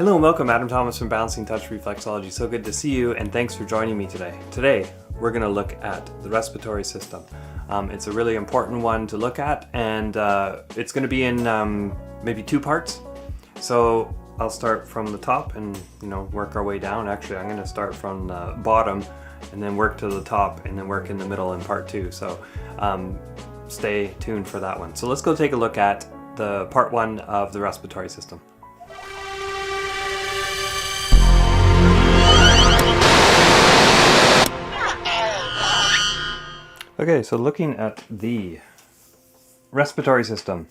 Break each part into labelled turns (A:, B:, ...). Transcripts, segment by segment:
A: Hello and welcome, Adam Thomas from Balancing Touch Reflexology. So good to see you, and thanks for joining me today. Today, we're going to look at the respiratory system. It's a really important one to look at, and it's going to be in maybe two parts. So I'll start from the top and work our way down. Actually, I'm going to start from the bottom and then work to the top and then work in the middle in part two. So stay tuned for that one. So let's go take a look at the part one of the respiratory system. Okay, so looking at the respiratory system,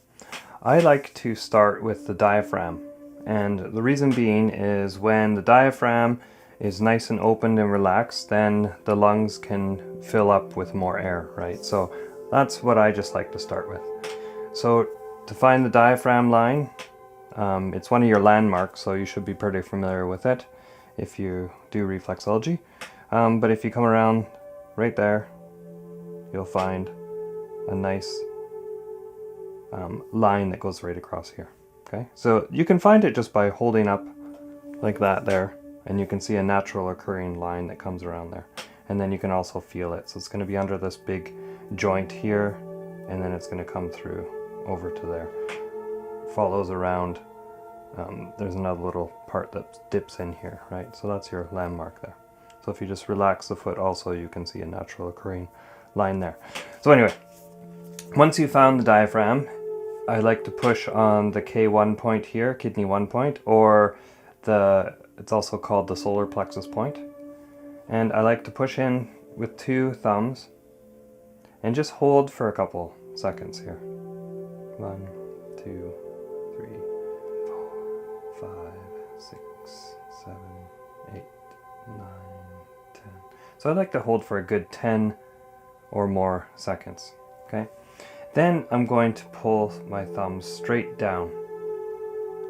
A: I like to start with the diaphragm. And the reason being is when the diaphragm is nice and open and relaxed, then the lungs can fill up with more air, right? So that's what I just like to start with. So to find the diaphragm line, it's one of your landmarks, so you should be pretty familiar with it if you do reflexology. But if you come around right there, you'll find a nice line that goes right across here. Okay, so you can find it just by holding up like that there, and you can see a natural occurring line that comes around there. And then you can also feel it. So it's going to be under this big joint here, and then it's going to come through over to there. Follows around. There's another little part that dips in here, right? So that's your landmark there. So if you just relax the foot also, you can see a natural occurring line there. So anyway, once you found the diaphragm, I like to push on the K1 point here, kidney 1 point, or it's also called the solar plexus point. And I like to push in with two thumbs and just hold for a couple seconds here. 1, 2, 3, 4, 5, 6, 7, 8, 9, 10. So I like to hold for a good 10 or more seconds. Okay, then I'm going to pull my thumbs straight down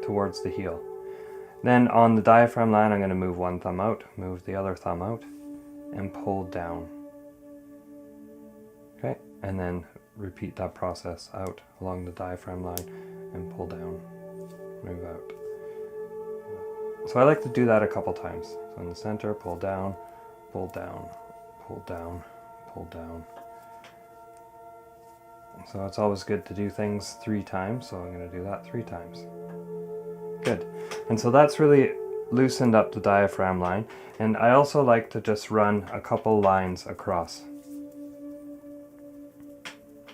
A: towards the heel. Then on the diaphragm line, I'm going to move one thumb out, move the other thumb out, and pull down. Okay, and then repeat that process out along the diaphragm line and pull down, move out. So I like to do that a couple times. So in the center, pull down, pull down, pull down, pull down. So it's always good to do things 3 times, so I'm going to do that 3 times. Good. And so that's really loosened up the diaphragm line. And I also like to just run a couple lines across.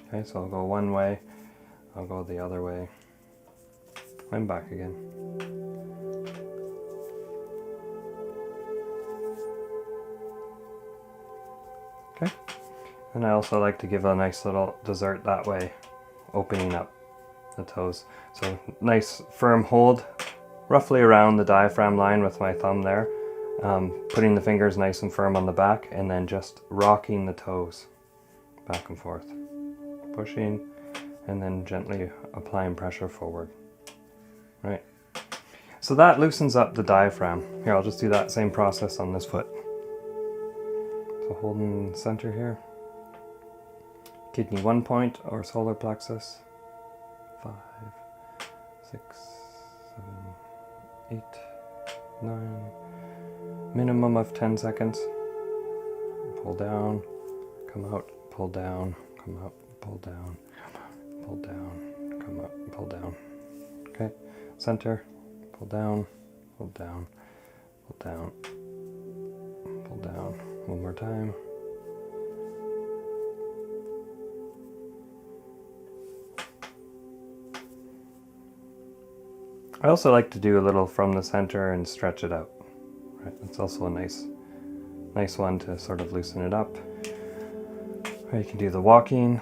A: Okay, so I'll go one way, I'll go the other way, and back again. Okay. And I also like to give a nice little dessert that way, opening up the toes. So nice firm hold, roughly around the diaphragm line with my thumb there, putting the fingers nice and firm on the back, and then just rocking the toes back and forth, pushing, and then gently applying pressure forward. Right. So that loosens up the diaphragm. Here, I'll just do that same process on this foot. So holding the center here. Kidney 1 point or solar plexus. 5, 6, 7, 8, 9. Minimum of 10 seconds. Pull down, come out, pull down, come out, pull down, pull down, come up, pull down. Okay, center, pull down, pull down, pull down, pull down. One more time. I also like to do a little from the center and stretch it out. Right, that's also a nice one to sort of loosen it up. Or you can do the walking.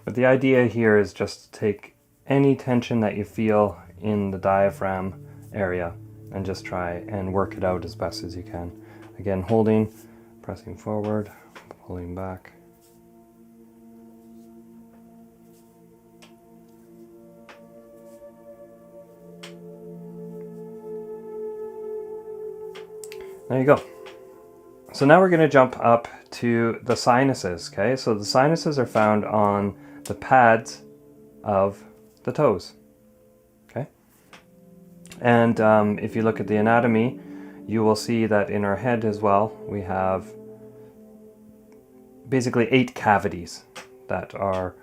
A: But the idea here is just to take any tension that you feel in the diaphragm area and just try and work it out as best as you can. Again, holding, pressing forward, pulling back. There you go. So now we're going to jump up to the sinuses, okay? So the sinuses are found on the pads of the toes, okay? And if you look at the anatomy, you will see that in our head as well, we have basically 8 cavities that are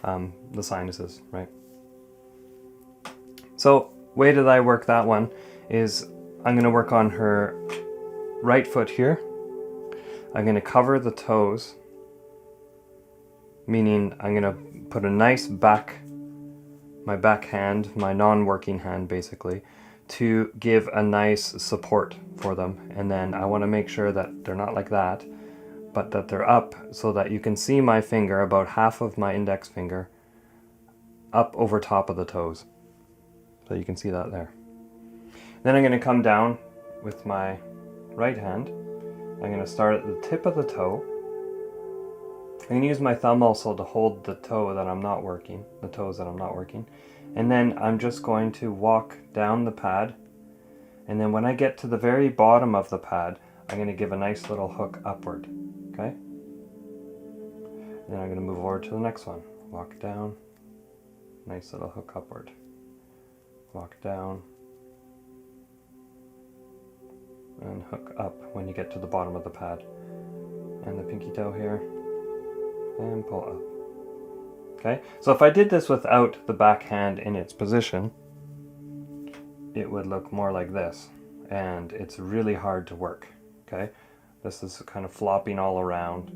A: the sinuses, right? So way that I work that one is I'm going to work on her right foot here. I'm going to cover the toes, meaning I'm going to put a nice my back hand, my non-working hand basically, to give a nice support for them. And then I want to make sure that they're not like that, but that they're up so that you can see my finger, about half of my index finger, up over top of the toes. So you can see that there. Then I'm going to come down with my right hand. I'm going to start at the tip of the toe. I'm going to use my thumb also to hold the toe that I'm not working, the toes that I'm not working. And then I'm just going to walk down the pad. And then when I get to the very bottom of the pad, I'm going to give a nice little hook upward. Okay? Then I'm going to move over to the next one. Walk down. Nice little hook upward. Walk down. And hook up when you get to the bottom of the pad. And the pinky toe here. And pull up. Okay? So if I did this without the back hand in its position, it would look more like this. And it's really hard to work. Okay? This is kind of flopping all around.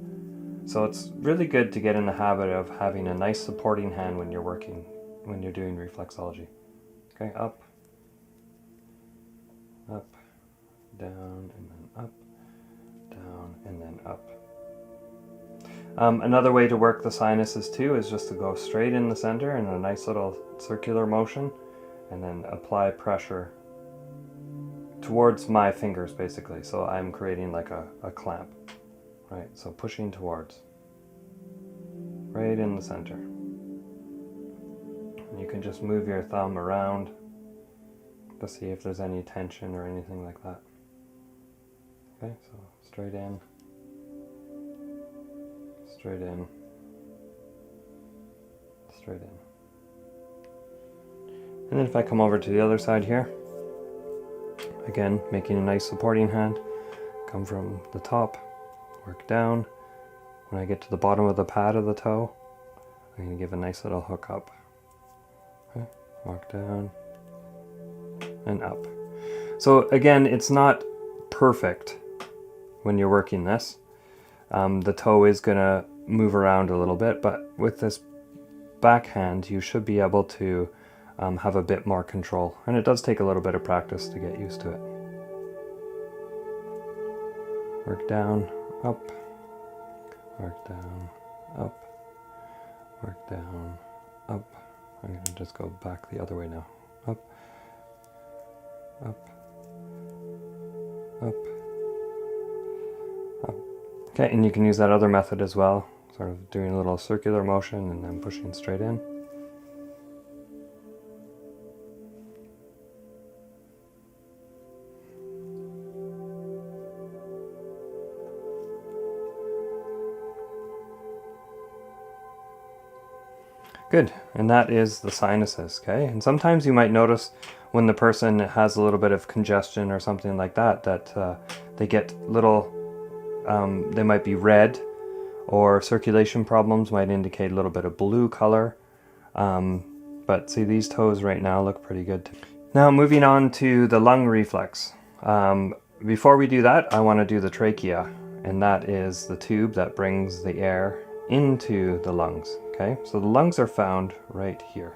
A: So it's really good to get in the habit of having a nice supporting hand when you're working, when you're doing reflexology. Okay, up, up, down, and then up, down, and then up. Another way to work the sinuses too is just to go straight in the center in a nice little circular motion, and then apply pressure towards my fingers basically. So I'm creating like a clamp, right? So pushing towards, right in the center. And you can just move your thumb around to see if there's any tension or anything like that. Okay, so straight in, straight in, straight in. And then if I come over to the other side here, again, making a nice supporting hand, come from the top, work down. When I get to the bottom of the pad of the toe, I'm going to give a nice little hook up. Okay, walk down and up. So again, it's not perfect when you're working this. The toe is going to move around a little bit, but with this backhand, you should be able to have a bit more control. And it does take a little bit of practice to get used to it. Work down, up, work down, up, work down, up. I'm going to just go back the other way now. Up, up, up, up. Okay, and you can use that other method as well, sort of doing a little circular motion and then pushing straight in. Good, and that is the sinuses, okay? And sometimes you might notice when the person has a little bit of congestion or something like that, that they get little, they might be red, or circulation problems might indicate a little bit of blue color. But see, these toes right now look pretty good. Now moving on to the lung reflex. Before we do that, I want to do the trachea, and that is the tube that brings the air into the lungs. Okay, so the lungs are found right here.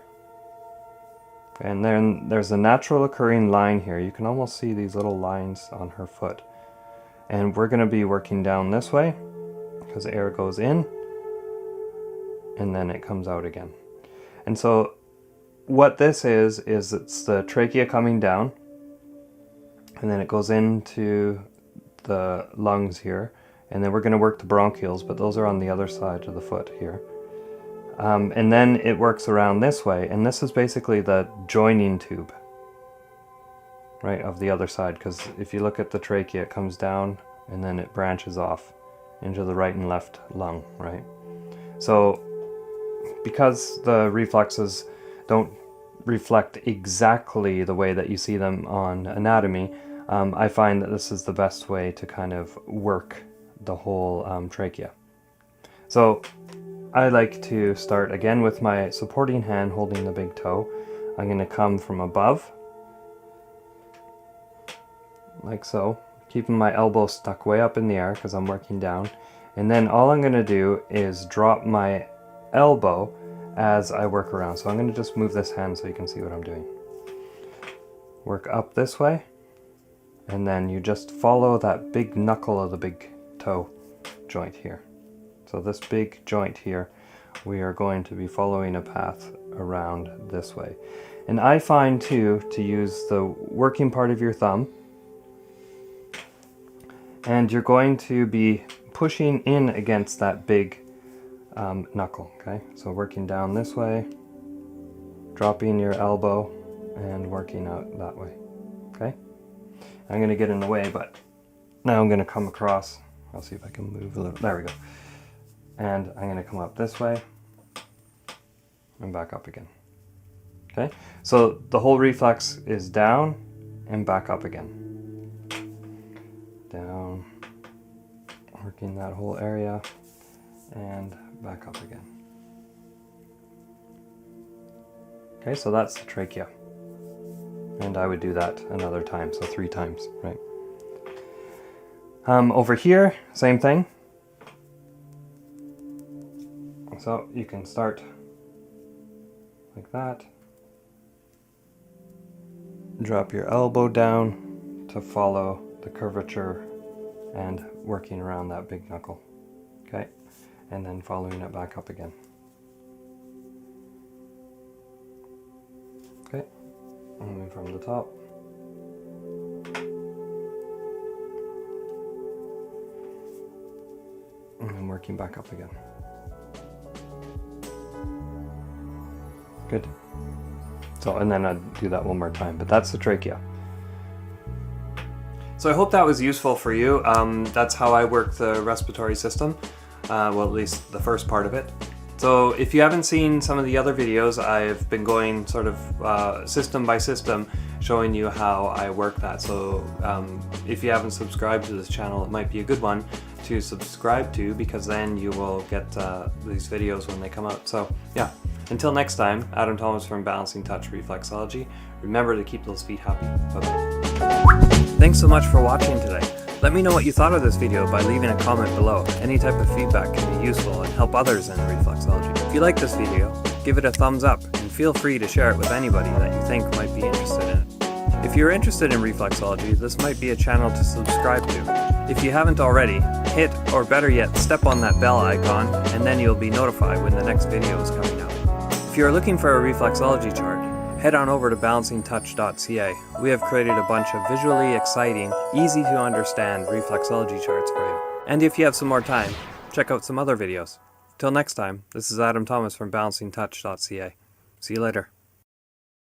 A: And then there's a natural occurring line here. You can almost see these little lines on her foot. And we're going to be working down this way because air goes in and then it comes out again. And so what this is it's the trachea coming down and then it goes into the lungs here. And then we're going to work the bronchioles, but those are on the other side of the foot here. And then it works around this way, and this is basically the joining tube, right, of the other side, because if you look at the trachea, it comes down and then it branches off into the right and left lung, right? So because the reflexes don't reflect exactly the way that you see them on anatomy, I find that this is the best way to kind of work the whole trachea. So I like to start again with my supporting hand holding the big toe. I'm going to come from above, like so, keeping my elbow stuck way up in the air because I'm working down. And then all I'm going to do is drop my elbow as I work around. So I'm going to just move this hand so you can see what I'm doing. Work up this way, and then you just follow that big knuckle of the big toe joint here. So this big joint here, we are going to be following a path around this way. And I find too to use the working part of your thumb, and you're going to be pushing in against that big knuckle, okay? So working down this way, dropping your elbow, and working out that way, okay? I'm going to get in the way, but now I'm going to come across. I'll see if I can move a little. There we go. And I'm going to come up this way and back up again. Okay, so the whole reflex is down and back up again. Down, working that whole area, and back up again. Okay, so that's the trachea. And I would do that another time, so 3 times, right? Over here, same thing. So you can start like that. Drop your elbow down to follow the curvature and working around that big knuckle. Okay, and then following it back up again. Okay, moving from the top. And then working back up again. Good. So, and then I'd do that one more time, but that's the trachea. So I hope that was useful for you. That's how I work the respiratory system. Well, at least the first part of it. So if you haven't seen some of the other videos, I've been going sort of system by system, showing you how I work that. So if you haven't subscribed to this channel, it might be a good one to subscribe to, because then you will get these videos when they come out. So yeah, until next time, Adam Thomas from Balancing Touch Reflexology. Remember to keep those feet happy. Bye-bye. Thanks so much for watching today. Let me know what you thought of this video by leaving a comment below. Any type of feedback can be useful and help others in reflexology. If you like this video, give it a thumbs up and feel free to share it with anybody that you think might be interested in it. If you're interested in reflexology, this might be a channel to subscribe to. If you haven't already, hit, or better yet, step on that bell icon, and then you'll be notified when the next video is coming out. If you're looking for a reflexology chart, head on over to balancingtouch.ca. We have created a bunch of visually exciting, easy to understand reflexology charts for you. And if you have some more time, check out some other videos. Till next time, this is Adam Thomas from balancingtouch.ca. See you later.